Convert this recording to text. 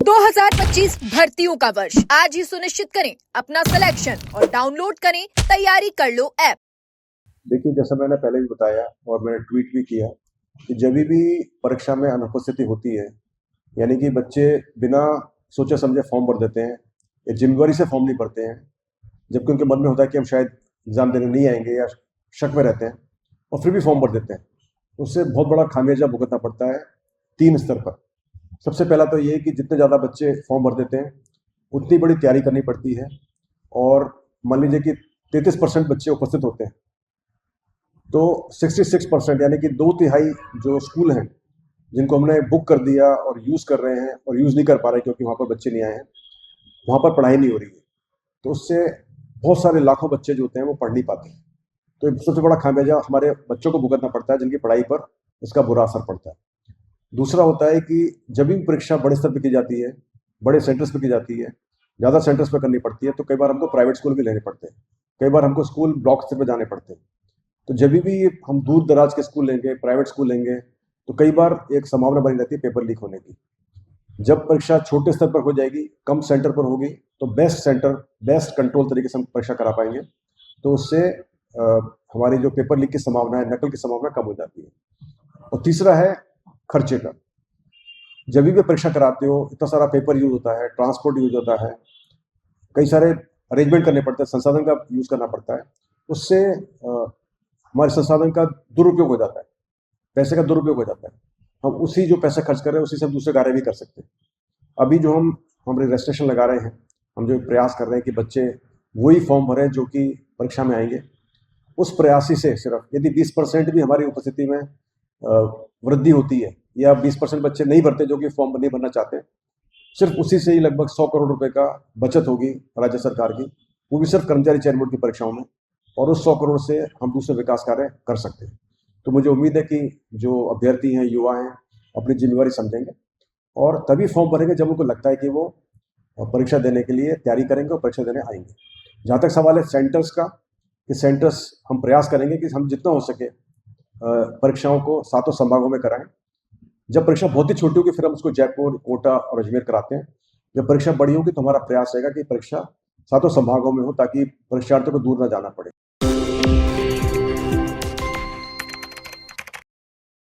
2025 भर्तियों का वर्ष आज ही सुनिश्चित करें अपना सिलेक्शन और डाउनलोड करें तैयारी कर लो ऐप। देखिए, जैसा मैंने पहले भी बताया और मैंने ट्वीट भी किया कि जब भी परीक्षा में अनुपस्थिति होती है, यानी कि बच्चे बिना सोचे समझे फॉर्म भर देते हैं या जिम्मेवारी से फॉर्म नहीं भरते हैं, जबकि उनके मन में होता है कि हम शायद एग्जाम देने नहीं आएंगे या शक में रहते हैं और फिर भी फॉर्म भर देते हैं, उससे बहुत बड़ा खामियाजा भुगतना पड़ता है 3 स्तर पर। सबसे पहला तो ये कि जितने ज़्यादा बच्चे फॉर्म भर देते हैं उतनी बड़ी तैयारी करनी पड़ती है, और मान लीजिए कि 33% बच्चे उपस्थित होते हैं तो 66% यानी कि 2/3 जो स्कूल हैं जिनको हमने बुक कर दिया और यूज़ कर रहे हैं और यूज़ नहीं कर पा रहे क्योंकि वहाँ पर बच्चे नहीं आए हैं, वहाँ पर पढ़ाई नहीं हो रही है, तो उससे बहुत सारे लाखों बच्चे जो होते हैं वो पढ़ नहीं पाते। तो सबसे बड़ा खामियाजा हमारे बच्चों को भुगतना पड़ता है जिनकी पढ़ाई पर इसका बुरा असर पड़ता है। दूसरा होता है कि जब भी परीक्षा बड़े स्तर पर की जाती है, बड़े सेंटर्स पर की जाती है, ज़्यादा सेंटर्स पर करनी पड़ती है, तो कई बार हमको प्राइवेट स्कूल भी लेने पड़ते हैं, कई बार हमको स्कूल ब्लॉक स्तर पर जाने पड़ते हैं। तो जब भी हम दूर दराज के स्कूल लेंगे, प्राइवेट स्कूल लेंगे, तो कई बार एक संभावना बनी रहती है पेपर लीक होने की। जब परीक्षा छोटे स्तर पर हो जाएगी, कम सेंटर पर होगी, तो बेस्ट सेंटर, बेस्ट कंट्रोल तरीके से हम परीक्षा करा पाएंगे, तो उससे हमारी जो पेपर लीक की संभावना है, नकल की संभावना कम हो जाती है। और तीसरा है खर्चे का। जब भी परीक्षा कराते हो, इतना सारा पेपर यूज होता है, ट्रांसपोर्ट यूज होता है, कई सारे अरेंजमेंट करने पड़ते हैं, संसाधन का यूज करना पड़ता है, उससे हमारे संसाधन का दुरुपयोग हो जाता है, पैसे का दुरुपयोग हो जाता है। हम उसी जो पैसे खर्च कर रहे हैं उसी से हम दूसरे कार्य भी कर सकते हैं। अभी जो हम रजिस्ट्रेशन लगा रहे हैं, हम जो प्रयास कर रहे हैं कि बच्चे वही फॉर्म भरें जो कि परीक्षा में आएंगे, उस प्रयासी से सिर्फ यदि 20% भी हमारी उपस्थिति में वृद्धि होती है या 20% बच्चे नहीं भरते जो कि फॉर्म नहीं भरना चाहते, सिर्फ उसी से ही लगभग 100 करोड़ रुपए का बचत होगी राज्य सरकार की, वो भी सिर्फ कर्मचारी चयन बोर्ड की परीक्षाओं में, और उस 100 करोड़ से हम दूसरे विकास कार्य कर सकते हैं। तो मुझे उम्मीद है कि जो अभ्यर्थी हैं, युवा हैं, अपनी जिम्मेवारी समझेंगे और तभी फॉर्म भरेंगे जब उनको लगता है कि वो परीक्षा देने के लिए तैयारी करेंगे और परीक्षा देने आएंगे। जहाँ तक सवाल है सेंटर्स का, कि सेंटर्स हम प्रयास करेंगे कि हम जितना हो सके परीक्षाओं को 7 संभागों में कराएं। जब परीक्षा बहुत ही छोटी होगी फिर हम उसको जयपुर, कोटा और अजमेर कराते हैं। जब परीक्षा बड़ी होगी तो हमारा प्रयास रहेगा कि परीक्षा 7 संभागों में हो ताकि परीक्षार्थियों को दूर न जाना पड़े।